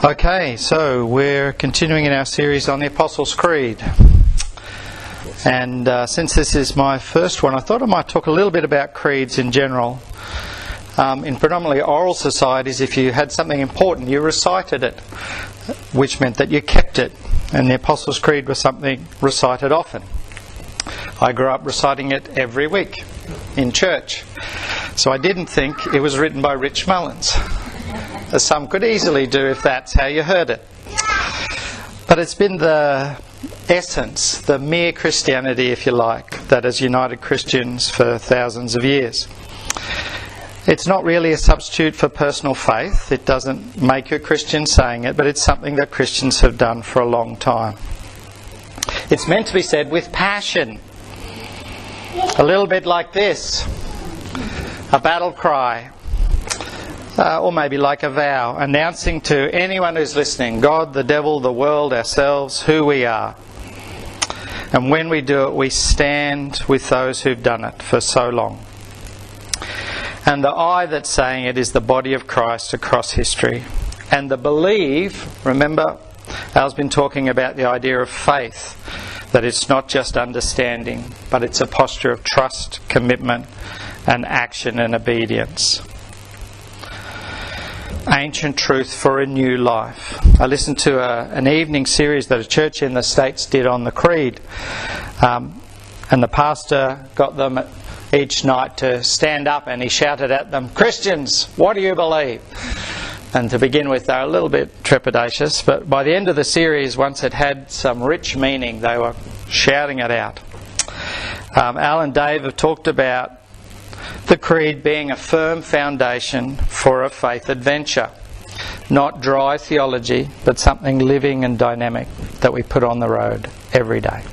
Okay, so we're continuing in our series on the Apostles' Creed. And since this is my first one, I thought I might talk a little bit about creeds in general. In predominantly oral societies, if you had something important, you recited it, which meant that you kept it. And the Apostles' Creed was something recited often. I grew up reciting it every week in church. So I didn't think it was written by Rich Mullins, as some could easily do if that's how you heard it. But it's been the essence, the mere Christianity, if you like, that has united Christians for thousands of years. It's not really a substitute for personal faith. It doesn't make you a Christian saying it, but it's something that Christians have done for a long time. It's meant to be said with passion. A little bit like this. A battle cry. Or maybe like a vow, announcing to anyone who's listening, God, the devil, the world, ourselves, who we are. And when we do it, we stand with those who've done it for so long. And the I that's saying it is the body of Christ across history. And the believe, remember, Al's been talking about the idea of faith, that it's not just understanding, but it's a posture of trust, commitment, and action and obedience. Ancient truth for a new life. I listened to an evening series that a church in the States did on the Creed. And the pastor got them each night to stand up and he shouted at them, Christians, what do you believe? And to begin with, they were a little bit trepidatious, but by the end of the series, once it had some rich meaning, they were shouting it out. Al and Dave have talked about the Creed being a firm foundation for a faith adventure. Not dry theology, but something living and dynamic that we put on the road every day.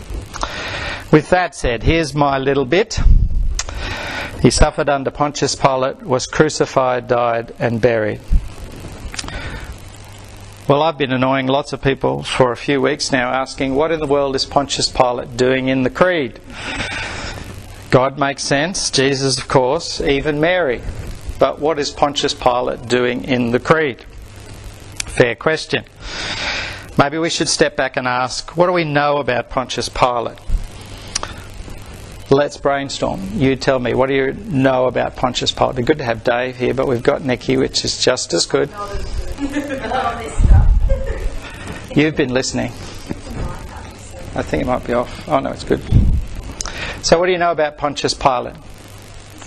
With that said, here's my little bit. He suffered under Pontius Pilate, was crucified, died and buried. Well, I've been annoying lots of people for a few weeks now asking, what in the world is Pontius Pilate doing in the Creed? God makes sense, Jesus of course, even Mary. But what is Pontius Pilate doing in the Creed? Fair question. Maybe we should step back and ask, what do we know about Pontius Pilate? Let's brainstorm. You tell me, what do you know about Pontius Pilate? It'd be good to have Dave here, but we've got Nikki, which is just as good. You've been listening. I think it might be off. Oh no, it's good. So what do you know about Pontius Pilate?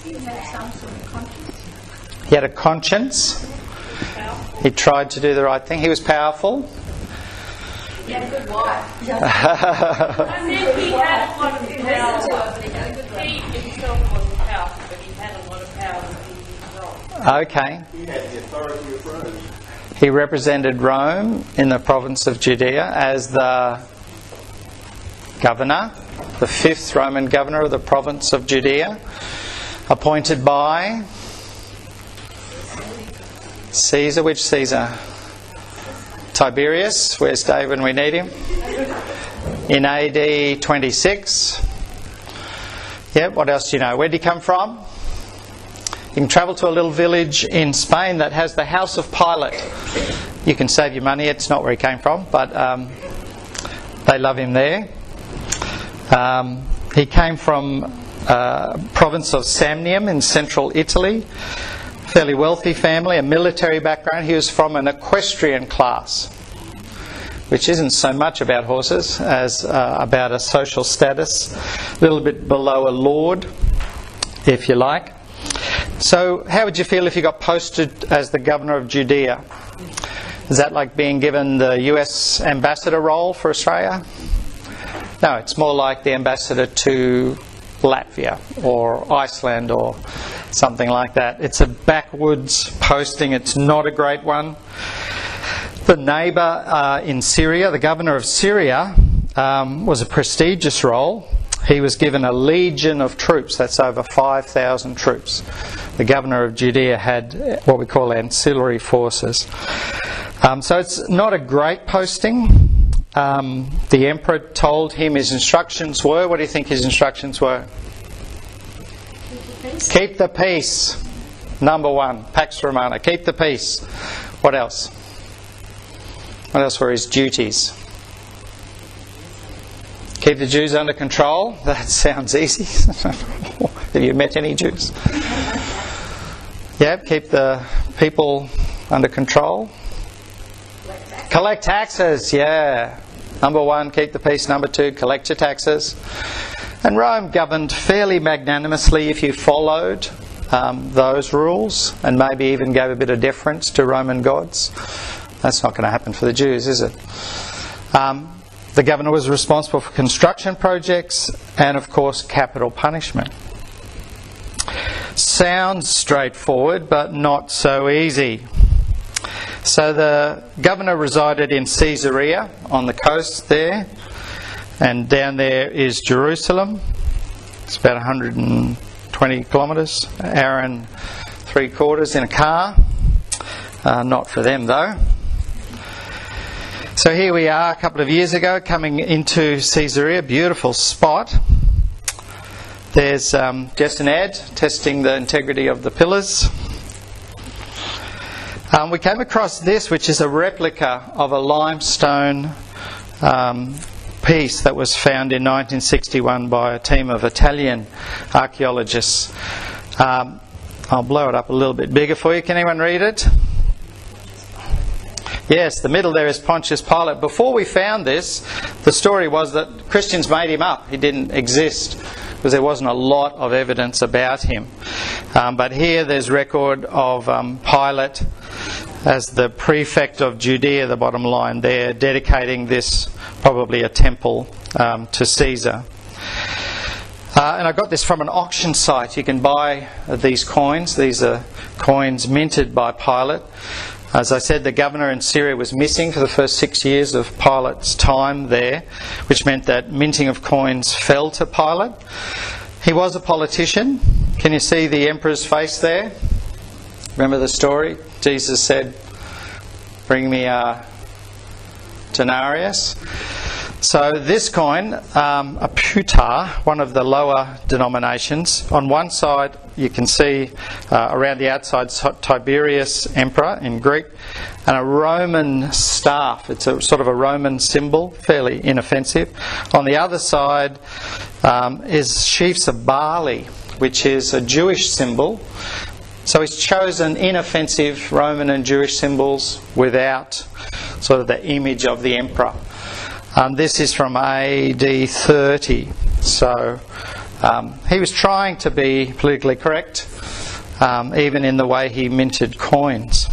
He had some sort of conscience. He had a conscience. He tried to do the right thing. He was powerful. He had a good wife. I think he had a lot of power. He himself wasn't powerful, but he had a lot of power in control. Okay. He had the authority of Rome. He represented Rome in the province of Judea as the governor, the fifth Roman governor of the province of Judea, appointed by Caesar. Which Caesar? Tiberius. Where's Dave when we need him? In AD 26. Yeah, what else do you know? Where did he come from? You can travel to a little village in Spain that has the House of Pilate. You can save your money, it's not where he came from, but they love him there. He came from province of Samnium in central Italy. Fairly wealthy family, a military background. He was from an equestrian class, which isn't so much about horses as about a social status, a little bit below a lord, if you like. So how would you feel if you got posted as the governor of Judea? Is that like being given the US ambassador role for Australia? No, it's more like the ambassador to Latvia or Iceland or something like that. It's a backwoods posting. It's not a great one. The neighbour in Syria, the governor of Syria, was a prestigious role. He was given a legion of troops. That's over 5,000 troops. The governor of Judea had what we call ancillary forces. So it's not a great posting. The emperor told him his instructions were, what do you think his instructions were? Keep the peace. Number one, Pax Romana. Keep the peace. What else? What else were his duties? Keep the Jews under control. That sounds easy. Have you met any Jews? Yeah, keep the people under control. Collect taxes, yeah. Number one, keep the peace. Number two, collect your taxes. And Rome governed fairly magnanimously if you followed those rules, and maybe even gave a bit of deference to Roman gods. That's not going to happen for the Jews, is it? The governor was responsible for construction projects and, of course, capital punishment. Sounds straightforward, but not so easy. So the governor resided in Caesarea on the coast there, and down there is Jerusalem. It's about 120 kilometres, an hour and 3/4 in a car. Not for them though. So here we are a couple of years ago coming into Caesarea, beautiful spot. There's just an ad testing the integrity of the pillars. We came across this, which is a replica of a limestone piece that was found in 1961 by a team of Italian archaeologists. I'll blow it up a little bit bigger for you. Can anyone read it? Yes, the middle there is Pontius Pilate. Before we found this, the story was that Christians made him up. He didn't exist because there wasn't a lot of evidence about him. But here there's record of Pilate as the prefect of Judea, the bottom line there, dedicating this, probably a temple, to Caesar. And I got this from an auction site. You can buy these coins. These are coins minted by Pilate. As I said, the governor in Syria was missing for the first 6 years of Pilate's time there, which meant that minting of coins fell to Pilate. He was a politician. Can you see the emperor's face there? Remember the story? Jesus said, "Bring me a denarius." So this coin, a pewtar, one of the lower denominations, on one side you can see around the outside Tiberius Emperor in Greek, and a Roman staff. It's a sort of a Roman symbol, fairly inoffensive. On the other side is sheaves of barley, which is a Jewish symbol. So he's chosen inoffensive Roman and Jewish symbols without sort of the image of the emperor. This is from AD 30. So he was trying to be politically correct, even in the way he minted coins.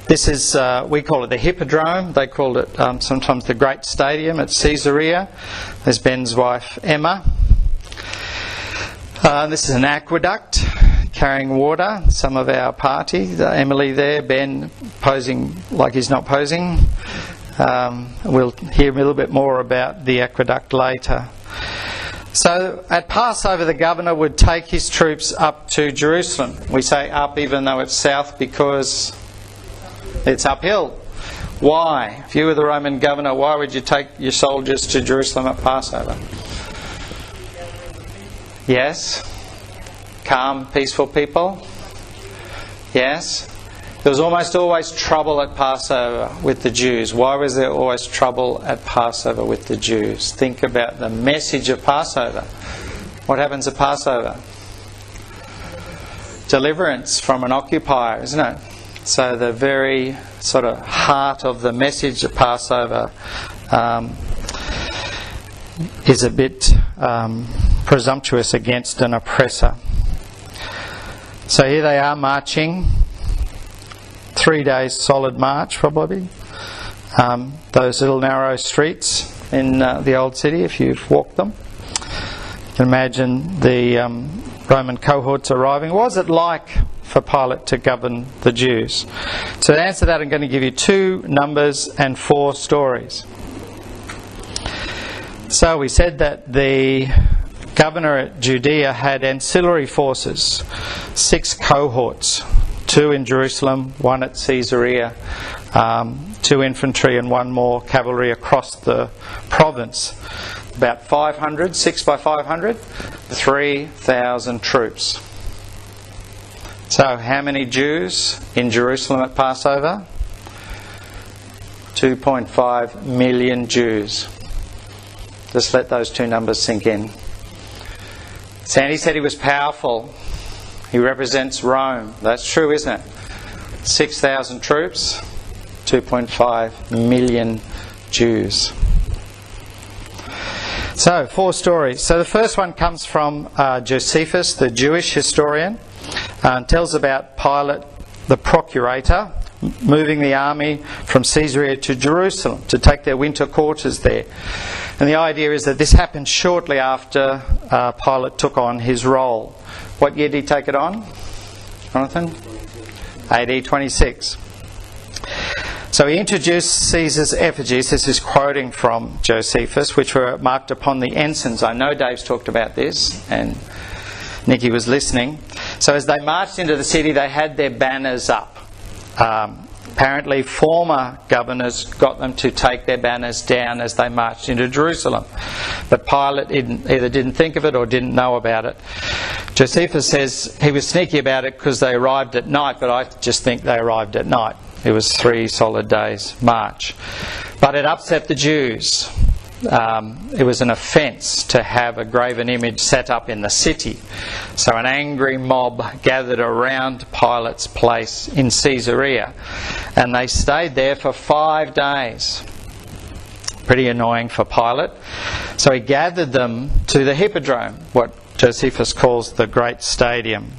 This is, we call it the Hippodrome. They called it sometimes the Great Stadium at Caesarea. There's Ben's wife Emma. This is an aqueduct carrying water. Some of our party, Emily there, Ben posing like he's not posing. We'll hear a little bit more about the aqueduct later. So at Passover the governor would take his troops up to Jerusalem. We say up even though it's south because it's uphill. Why? If you were the Roman governor, why would you take your soldiers to Jerusalem at Passover? Yes? Calm, peaceful people? Yes? There was almost always trouble at Passover with the Jews. Why was there always trouble at Passover with the Jews? Think about the message of Passover. What happens at Passover? Deliverance from an occupier, isn't it? So the very sort of heart of the message of Passover is a bit presumptuous against an oppressor. So here they are marching. 3 days solid march probably. Those little narrow streets in the old city, if you've walked them. You can imagine the Roman cohorts arriving. What was it like for Pilate to govern the Jews? So to answer that, I'm going to give you 2 numbers and 4 stories. So we said that the governor at Judea had ancillary forces, 6 cohorts. 2 in Jerusalem, 1 at Caesarea, 2 infantry and 1 more cavalry across the province. About 500, 6 by 500, 3,000 troops. So how many Jews in Jerusalem at Passover? 2.5 million Jews. Just let those two numbers sink in. Sandy said he was powerful. He represents Rome. That's true, isn't it? 6,000 troops, 2.5 million Jews. So, 4 stories. So the first one comes from Josephus, the Jewish historian, and tells about Pilate, the procurator, moving the army from Caesarea to Jerusalem to take their winter quarters there. And the idea is that this happened shortly after Pilate took on his role. What year did he take it on, Jonathan? AD 26. So he introduced Caesar's effigies, this is quoting from Josephus, which were marked upon the ensigns. I know Dave's talked about this and Nikki was listening. So as they marched into the city, they had their banners up. Apparently former governors got them to take their banners down as they marched into Jerusalem. But Pilate either didn't think of it or didn't know about it. Josephus says he was sneaky about it because they arrived at night, but I just think they arrived at night. It was 3 solid days' march. But it upset the Jews. It was an offence to have a graven image set up in the city. So an angry mob gathered around Pilate's place in Caesarea, and they stayed there for 5 days. Pretty annoying for Pilate. So he gathered them to the Hippodrome, what Josephus calls the Great Stadium.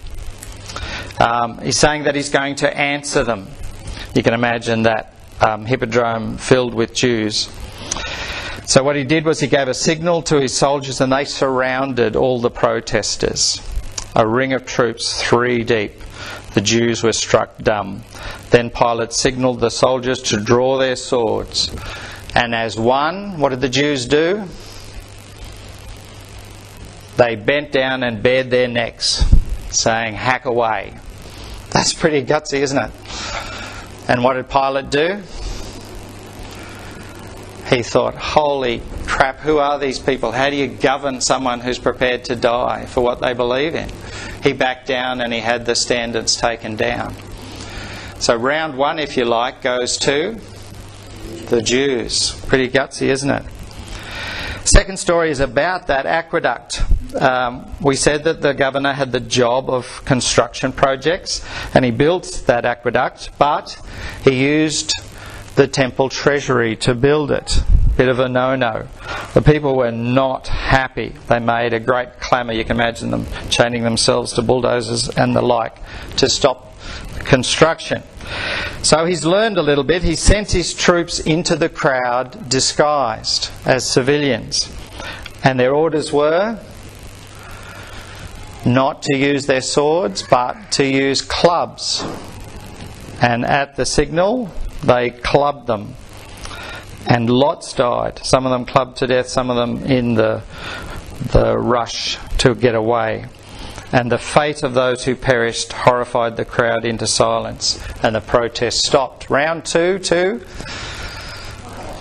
He's saying that he's going to answer them. You can imagine that Hippodrome filled with Jews. So what he did was he gave a signal to his soldiers and they surrounded all the protesters. A ring of troops 3 deep. The Jews were struck dumb. Then Pilate signalled the soldiers to draw their swords. And as one, what did the Jews do? They bent down and bared their necks, saying, "Hack away." That's pretty gutsy, isn't it? And what did Pilate do? He thought, holy crap, who are these people? How do you govern someone who's prepared to die for what they believe in? He backed down and he had the standards taken down. So round 1, if you like, goes to the Jews. Pretty gutsy, isn't it? Second story is about that aqueduct. We said that the governor had the job of construction projects and he built that aqueduct, but he used the temple treasury to build it. Bit of a no-no. The people were not happy. They made a great clamour. You can imagine them chaining themselves to bulldozers and the like to stop construction. So he's learned a little bit. He sent his troops into the crowd disguised as civilians. And their orders were not to use their swords, but to use clubs. And at the signal, they clubbed them. And lots died. Some of them clubbed to death, some of them in the rush to get away. And the fate of those who perished horrified the crowd into silence. And the protest stopped. Round 2 to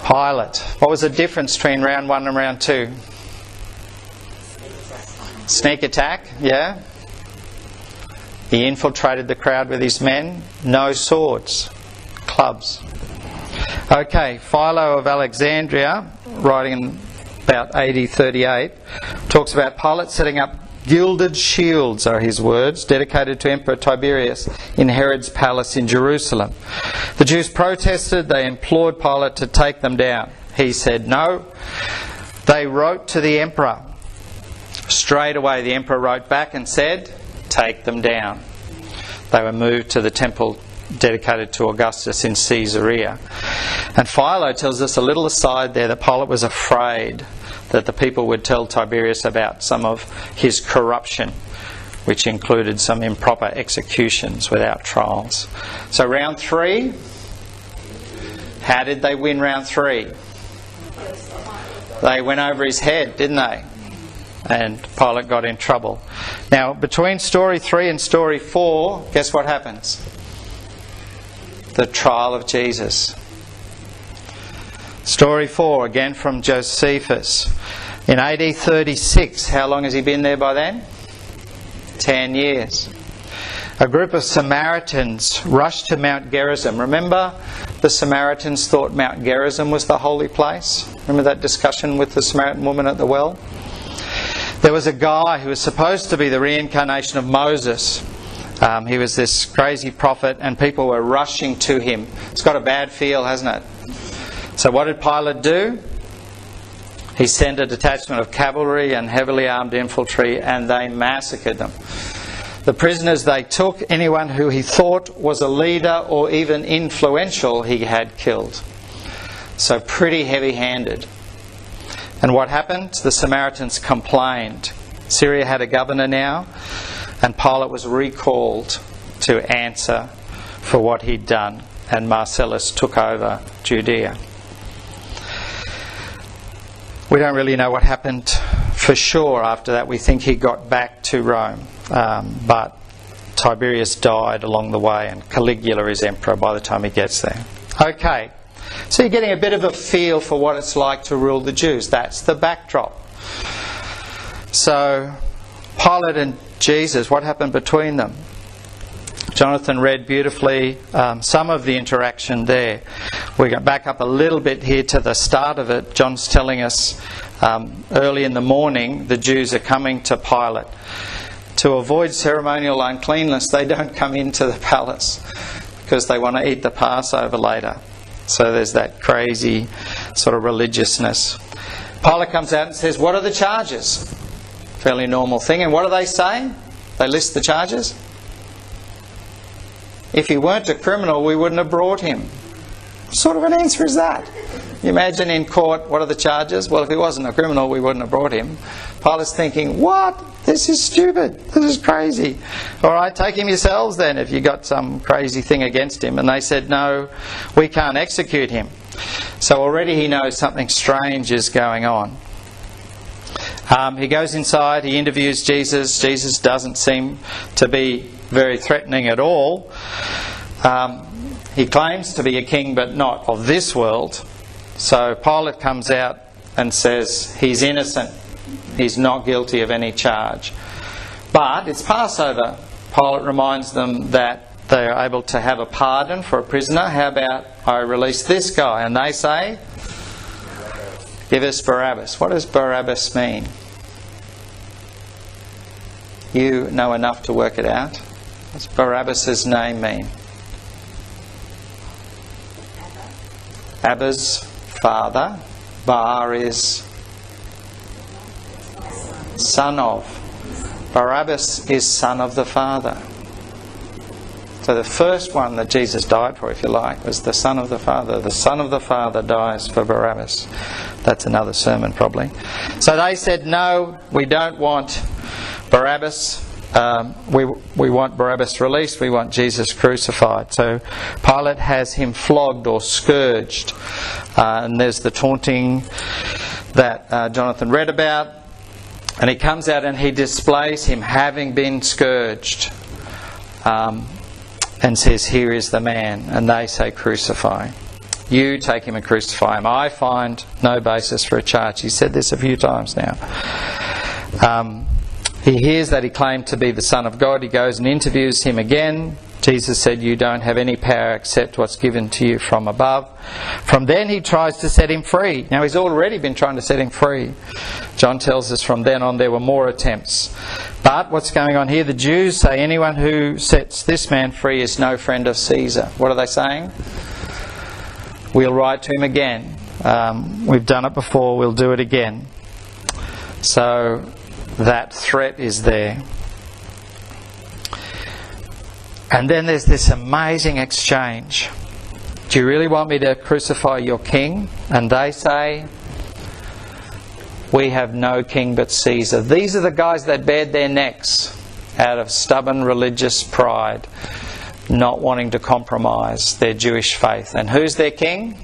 Pilate. What was the difference between round 1 and round 2? Sneak attack, yeah. He infiltrated the crowd with his men. No swords. Clubs. Okay, Philo of Alexandria, writing in about AD 38, talks about Pilate setting up gilded shields, are his words, dedicated to Emperor Tiberius in Herod's palace in Jerusalem. The Jews protested. They implored Pilate to take them down. He said no. They wrote to the emperor. Straight away the emperor wrote back and said, take them down. They were moved to the temple dedicated to Augustus in Caesarea. And Philo tells us a little aside there that Pilate was afraid that the people would tell Tiberius about some of his corruption, which included some improper executions without trials. So round 3, how did they win round 3? They went over his head, didn't they? And Pilate got in trouble. Now, between story 3 and story 4, guess what happens? The trial of Jesus. Story 4, again from Josephus. In AD 36, how long has he been there by then? 10 years. a group of Samaritans rushed to Mount Gerizim. Remember, the Samaritans thought Mount Gerizim was the holy place? Remember that discussion with the Samaritan woman at the well? There was a guy who was supposed to be the reincarnation of Moses. He was this crazy prophet and people were rushing to him. It's got a bad feel, hasn't it? So what did Pilate do? He sent a detachment of cavalry and heavily armed infantry and they massacred them. The prisoners they took, anyone who he thought was a leader or even influential, he had killed. So pretty heavy-handed. And what happened? The Samaritans complained. Syria had a governor now, and Pilate was recalled to answer for what he'd done, and Marcellus took over Judea. We don't really know what happened for sure after that. We think he got back to Rome, but Tiberius died along the way and Caligula is emperor by the time he gets there. Okay, so you're getting a bit of a feel for what it's like to rule the Jews. That's the backdrop. So Pilate and Jesus, what happened between them? Jonathan read beautifully some of the interaction there. We go back up a little bit here to the start of it. John's telling us early in the morning the Jews are coming to Pilate. To avoid ceremonial uncleanness, they don't come into the palace because they want to eat the Passover later. So there's that crazy sort of religiousness. Pilate comes out and says, what are the charges? Fairly normal thing. And what do they say? They list the charges. If he weren't a criminal, we wouldn't have brought him. What sort of an answer is that? You imagine in court, what are the charges? Well, if he wasn't a criminal, we wouldn't have brought him. Pilate's thinking, what? This is stupid. This is crazy. All right, take him yourselves then if you got some crazy thing against him. And they said, no, we can't execute him. So already he knows something strange is going on. He goes inside, he interviews Jesus. Jesus doesn't seem to be very threatening at all. He claims to be a king but not of this world. So Pilate comes out and says he's innocent. He's not guilty of any charge. But it's Passover. Pilate reminds them that they are able to have a pardon for a prisoner. How about I release this guy? And they say, give us Barabbas. What does Barabbas mean? You know enough to work it out. What's Barabbas' name mean? Abba's father. Bar is son of. Barabbas is son of the Father. So the first one that Jesus died for, if you like, was the Son of the Father. The Son of the Father dies for Barabbas. That's another sermon probably. So they said, no, we don't want Barabbas. We want Barabbas released. We want Jesus crucified. So Pilate has him flogged or scourged. And there's the taunting that Jonathan read about. And he comes out and he displays him having been scourged. And says, here is the man. And they say, crucify. You take him and crucify him. I find no basis for a charge. He said this a few times now. He hears that he claimed to be the Son of God. He goes and interviews him again. Jesus said, you don't have any power except what's given to you from above. From then he tries to set him free. Now he's already been trying to set him free. John tells us from then on there were more attempts. But what's going on here? The Jews say anyone who sets this man free is no friend of Caesar. What are they saying? We'll write to him again. We've done it before, we'll do it again. So that threat is there. And then there's this amazing exchange. Do you really want me to crucify your king? And they say, we have no king but Caesar. These are the guys that bared their necks out of stubborn religious pride, not wanting to compromise their Jewish faith. And who's their king?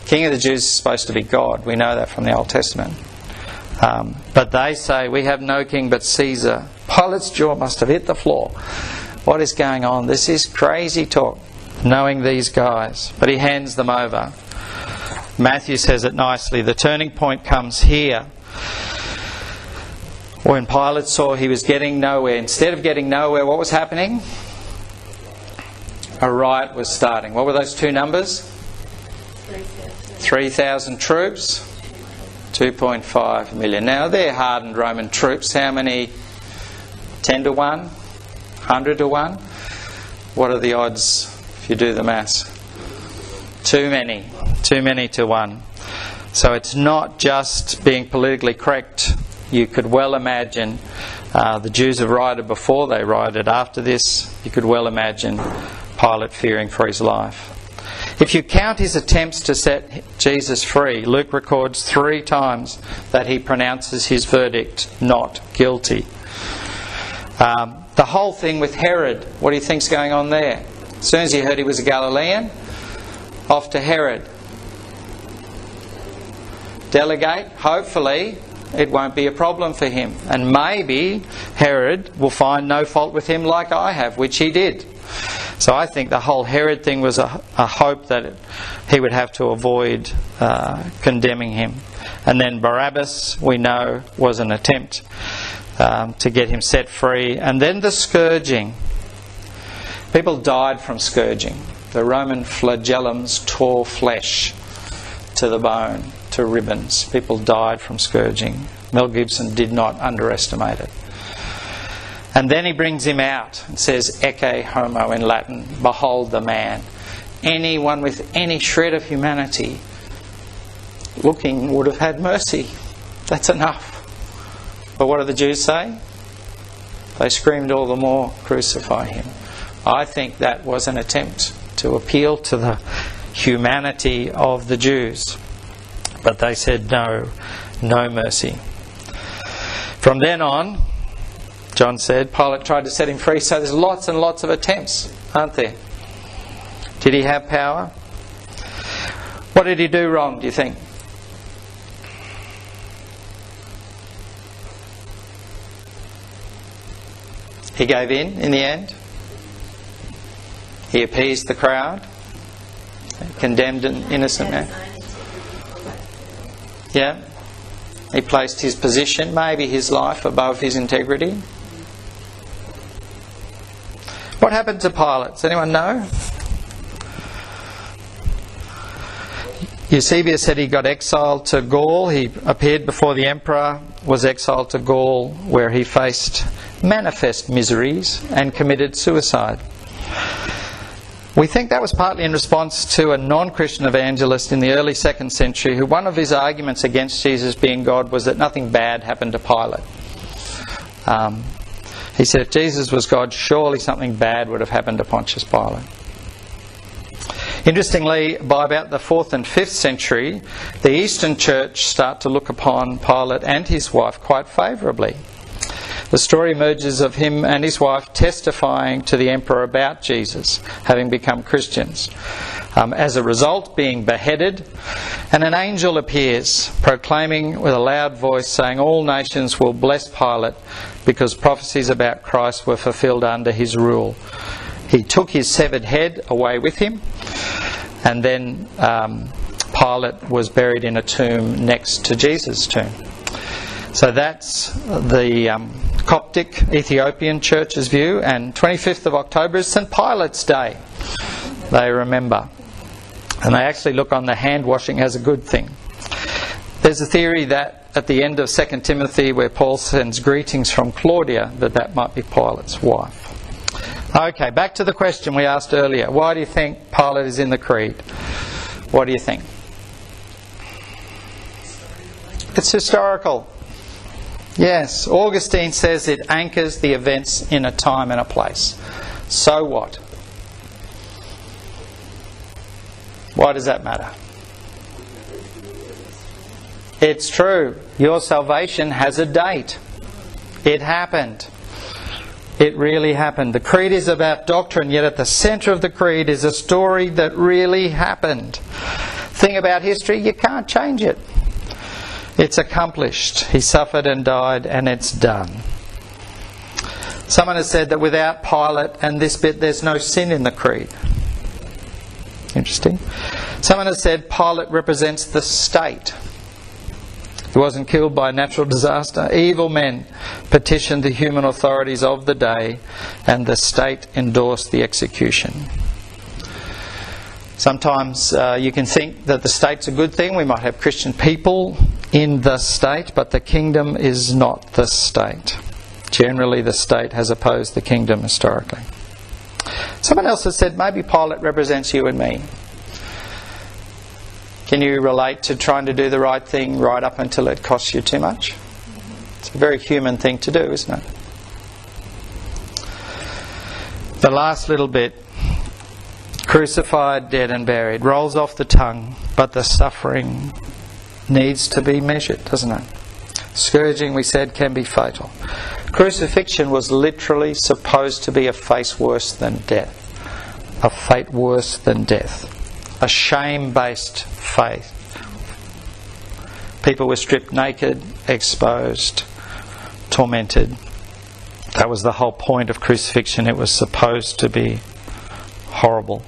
King of the Jews is supposed to be God. We know that from the Old Testament. But they say, we have no king but Caesar. Pilate's jaw must have hit the floor. What is going on? This is crazy talk, knowing these guys. But he hands them over. Matthew says it nicely. The turning point comes here When Pilate saw he was getting nowhere, instead of getting nowhere, what was happening? A riot was starting. What were those two numbers? 3,000 troops, 2.5 million. Now, they're hardened Roman troops. How many? 10 to 1? 100 to 1? What are the odds if you do the maths? Too many. Too many to 1. So it's not just being politically correct. You could well imagine the Jews have rioted before, they rioted after this. You could well imagine Pilate fearing for his life. If you count his attempts to set Jesus free, Luke records 3 times that he pronounces his verdict, not guilty. The whole thing with Herod, what do you think's going on there? As soon as he heard he was a Galilean, off to Herod. Delegate, hopefully it won't be a problem for him. And maybe Herod will find no fault with him like I have, which he did. So I think the whole Herod thing was a hope that he would have to avoid condemning him. And then Barabbas, we know, was an attempt to get him set free. And then the scourging. People died from scourging. The Roman flagellums tore flesh to the bone, to ribbons. People died from scourging. Mel Gibson did not underestimate it. And then he brings him out and says, Ecce homo in Latin, behold the man. Anyone with any shred of humanity looking would have had mercy. That's enough. But what do the Jews say? They screamed all the more, crucify him. I think that was an attempt to appeal to the humanity of the Jews. But they said no mercy. From then on, John said, Pilate tried to set him free. So there's lots and lots of attempts, aren't there? Did he have power? What did he do wrong, do you think? He gave in the end. He appeased the crowd. Condemned an innocent man. Yeah. He placed his position, maybe his life, above his integrity. What happened to Pilate? Does anyone know? Eusebius said he got exiled to Gaul. He appeared before the emperor, was exiled to Gaul, where he faced manifest miseries and committed suicide. We think that was partly in response to a non-Christian evangelist in the early 2nd century who one of his arguments against Jesus being God was that nothing bad happened to Pilate. He said if Jesus was God, surely something bad would have happened to Pontius Pilate. Interestingly, by about the 4th and 5th century, the Eastern Church start to look upon Pilate and his wife quite favourably. The story emerges of him and his wife testifying to the emperor about Jesus, having become Christians. As a result, being beheaded, and an angel appears, proclaiming with a loud voice, saying, all nations will bless Pilate, because prophecies about Christ were fulfilled under his rule. He took his severed head away with him, and then Pilate was buried in a tomb next to Jesus' tomb. So that's the Coptic Ethiopian Church's view, and 25th of October is St. Pilate's Day. They remember. And they actually look on the hand washing as a good thing. There's a theory that at the end of 2 Timothy, where Paul sends greetings from Claudia, that might be Pilate's wife. Okay, back to the question we asked earlier. Why do you think Pilate is in the Creed? What do you think? It's historical. Yes, Augustine says it anchors the events in a time and a place. So what? Why does that matter? It's true. Your salvation has a date. It happened. It really happened. The creed is about doctrine, yet at the centre of the creed is a story that really happened. Thing about history, you can't change it. It's accomplished. He suffered and died, and it's done. Someone has said that without Pilate and this bit, there's no sin in the creed. Interesting. Someone has said Pilate represents the state. He wasn't killed by natural disaster. Evil men petitioned the human authorities of the day, and the state endorsed the execution. Sometimes you can think that the state's a good thing. We might have Christian people in the state, but the kingdom is not the state. Generally, the state has opposed the kingdom historically. Someone else has said, maybe Pilate represents you and me. Can you relate to trying to do the right thing right up until it costs you too much? It's a very human thing to do, isn't it? The last little bit. Crucified, dead and buried. Rolls off the tongue, but the suffering needs to be measured, doesn't it? Scourging, we said, can be fatal. Crucifixion was literally supposed to be a fate worse than death. A fate worse than death. A shame-based fate. People were stripped naked, exposed, tormented. That was the whole point of crucifixion. It was supposed to be horrible.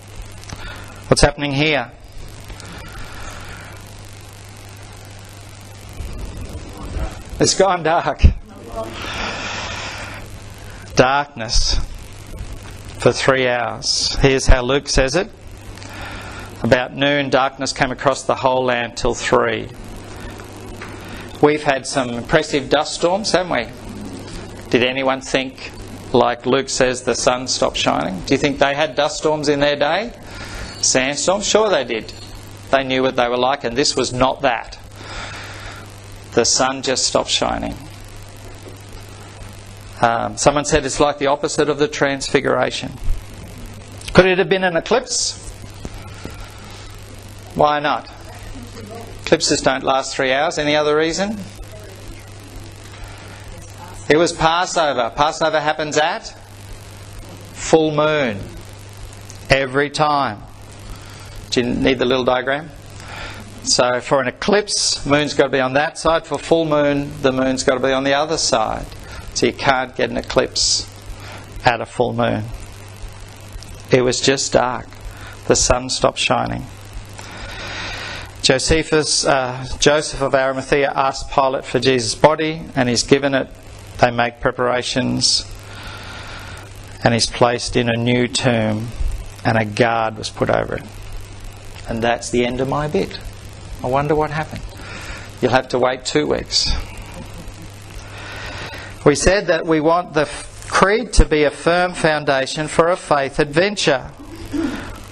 What's happening here? It's gone dark. Darkness for 3 hours. Here's how Luke says it. About noon, darkness came across the whole land till 3. We've had some impressive dust storms, haven't we? Did anyone think, like Luke says, the sun stopped shining? Do you think they had dust storms in their day? Sandstorms? Sure they did. They knew what they were like, and this was not that. The sun just stopped shining. Someone said it's like the opposite of the Transfiguration. Could it have been an eclipse? Why not? Eclipses don't last 3 hours. Any other reason? It was Passover. Passover happens at full moon. Every time. Do you need the little diagram? So for an eclipse, moon's got to be on that side. For full moon, the moon's got to be on the other side. So you can't get an eclipse at a full moon. It was just dark. The sun stopped shining. Joseph of Arimathea asked Pilate for Jesus' body, and he's given it. They make preparations, and he's placed in a new tomb, and a guard was put over it. And that's the end of my bit. I wonder what happened. You'll have to wait 2 weeks. We said that we want the creed to be a firm foundation for a faith adventure.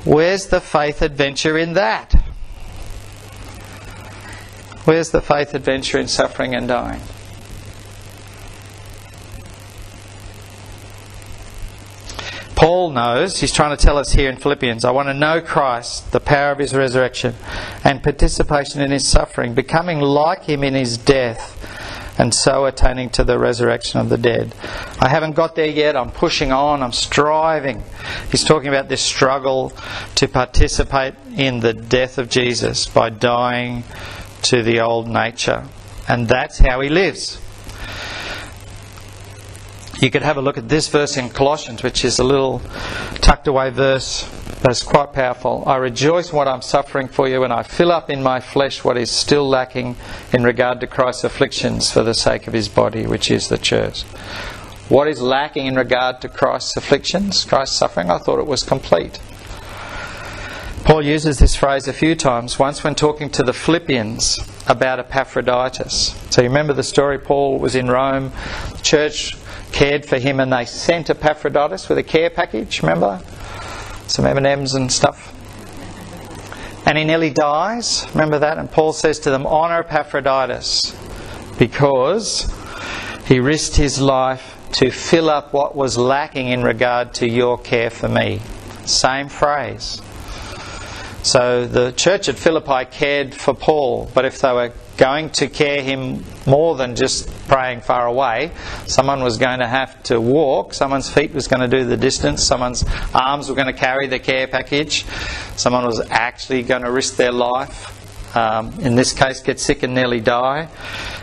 Where's the faith adventure in that? Where's the faith adventure in suffering and dying? Paul knows, he's trying to tell us here in Philippians, I want to know Christ, the power of his resurrection, and participation in his suffering, becoming like him in his death, and so attaining to the resurrection of the dead. I haven't got there yet, I'm pushing on, I'm striving. He's talking about this struggle to participate in the death of Jesus by dying to the old nature. And that's how he lives. You could have a look at this verse in Colossians, which is a little tucked away verse that's quite powerful. I rejoice in what I'm suffering for you, and I fill up in my flesh what is still lacking in regard to Christ's afflictions for the sake of his body, which is the church. What is lacking in regard to Christ's afflictions, Christ's suffering? I thought it was complete. Paul uses this phrase a few times, once when talking to the Philippians about Epaphroditus. So you remember the story, Paul was in Rome, the church cared for him, and they sent Epaphroditus with a care package, remember? Some M&Ms and stuff. And he nearly dies, remember that? And Paul says to them, honour Epaphroditus, because he risked his life to fill up what was lacking in regard to your care for me. Same phrase. So the church at Philippi cared for Paul, but if they were going to care him more than just praying far away, someone was going to have to walk, someone's feet was going to do the distance, someone's arms were going to carry the care package, someone was actually going to risk their life, in this case get sick and nearly die.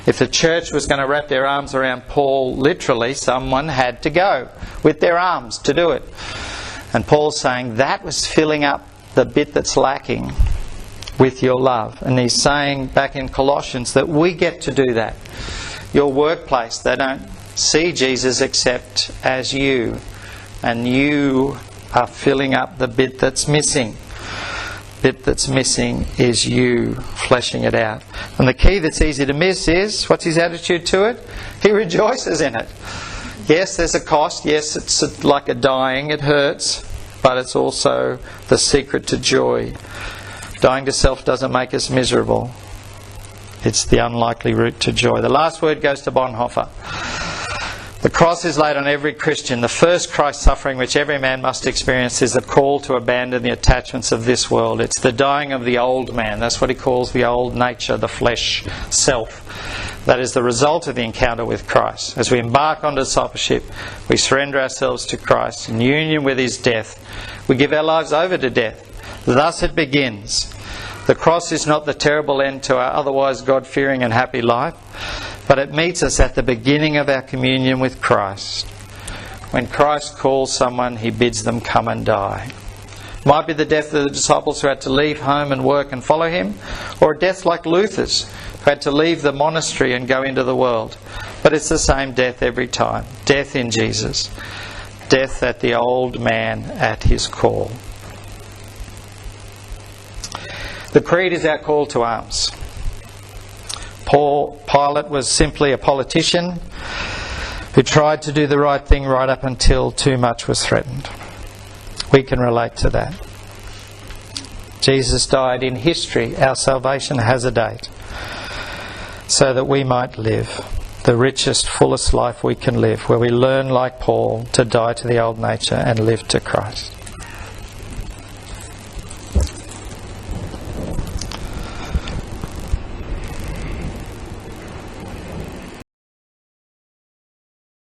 If the church was going to wrap their arms around Paul, literally someone had to go with their arms to do it. And Paul's saying that was filling up the bit that's lacking. with your love. And he's saying back in Colossians that we get to do that. Your workplace, they don't see Jesus except as you. And you are filling up the bit that's missing. Bit that's missing is you fleshing it out. And the key that's easy to miss is, what's his attitude to it? He rejoices in it. Yes, there's a cost. Yes, it's like a dying. It hurts. But it's also the secret to joy. Dying to self doesn't make us miserable. It's the unlikely route to joy. The last word goes to Bonhoeffer. The cross is laid on every Christian. The first Christ suffering which every man must experience is the call to abandon the attachments of this world. It's the dying of the old man. That's what he calls the old nature, the flesh, self. That is the result of the encounter with Christ. As we embark on discipleship, we surrender ourselves to Christ in union with his death. We give our lives over to death. Thus it begins. The cross is not the terrible end to our otherwise God-fearing and happy life, but it meets us at the beginning of our communion with Christ. When Christ calls someone, he bids them come and die. It might be the death of the disciples who had to leave home and work and follow him, or a death like Luther's, who had to leave the monastery and go into the world. But it's the same death every time. Death in Jesus. Death at the old man at his call. The creed is our call to arms. Pilate was simply a politician who tried to do the right thing right up until too much was threatened. We can relate to that. Jesus died in history. Our salvation has a date, so that we might live the richest, fullest life we can live, where we learn, like Paul, to die to the old nature and live to Christ.